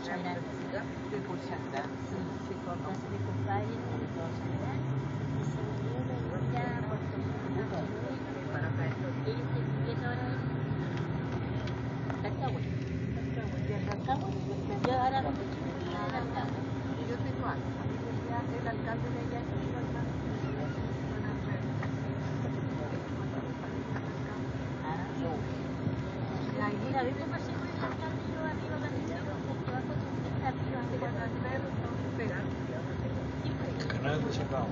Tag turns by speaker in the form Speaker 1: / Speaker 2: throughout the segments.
Speaker 1: Chagrán.
Speaker 2: De por Chagrán.
Speaker 1: Sí, con casa de compadre de todo Chagrán. Y se murió de ya por
Speaker 2: Para acá esto.
Speaker 1: y ellos se viviendo ahora en Rancagua.
Speaker 2: ¿Y en Rancagua?
Speaker 1: Yo ahora donde estoy en Rancagua.
Speaker 2: Yo tengo algo. El alcalde de allá es el alcalde.
Speaker 1: Una vez me pasé por el alcalde y yo arriba caminando, justo abajo está arriba de la
Speaker 3: No he checado.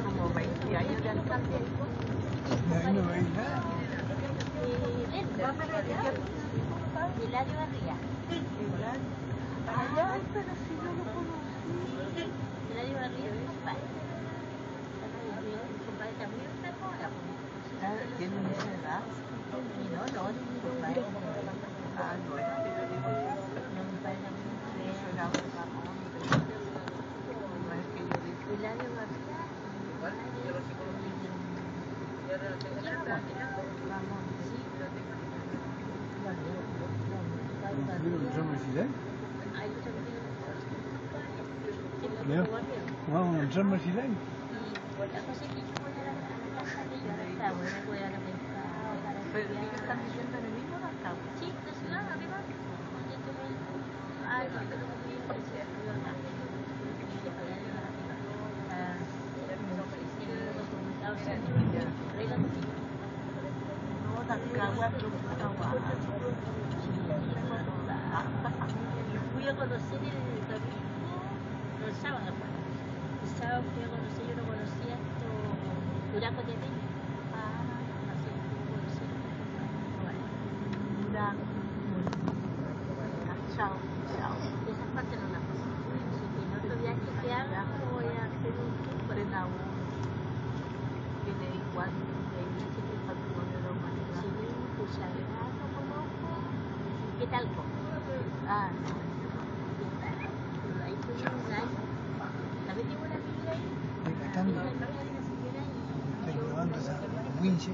Speaker 2: Como 20 años de alcalde.
Speaker 3: Ahí no veis nada.
Speaker 1: Hilario Barría.
Speaker 2: Allá, pero si yo lo conocí.
Speaker 1: Hilario Barría es mi compadre. Mi compadre está muy enfermo ahora.
Speaker 2: ¿Tiene mucha edad?
Speaker 1: No, mi compadre.
Speaker 2: Ah, no, es que yo digo,
Speaker 1: No, mi padre está muy enfermo.
Speaker 2: era un Ramón, no es que yo digo.
Speaker 1: Hilario Barría.
Speaker 2: Ramón, sí.
Speaker 3: Vamos a entrar en Marfilay.
Speaker 1: La cosa es que yo voy a la casa de ellos, ahora está bueno, voy a la pescado,
Speaker 2: ¿Pero ellos están viviendo en el mismo Rancagua?
Speaker 1: sí, de ciudad, arriba. Yo tuve pero como bien crecí, yo acá.
Speaker 2: No, Rancagua, Rancagua.
Speaker 1: Fui a conocer el domingo, no, el sábado fue. El sábado fui a conocer, yo no conocía esto, Duraco de Peña. Así que fui a conocer.
Speaker 2: Duraco. Chao, chao.
Speaker 1: Esas partes no las conozco. Así que en otro viaje que haga voy a hacer un tour por el
Speaker 2: Frena uno. Tiene igual de iglesia que el patrimonio de la humanidad.
Speaker 1: Sí, Chagrán lo conozco. ¿Qué tal?
Speaker 2: Ah, no.
Speaker 1: Ahí fue un año. ¿Sabes qué buena Biblia ahí?
Speaker 3: Estoy gastando.
Speaker 1: Hay una Biblia de la señora y
Speaker 3: Estoy grabando esa winche.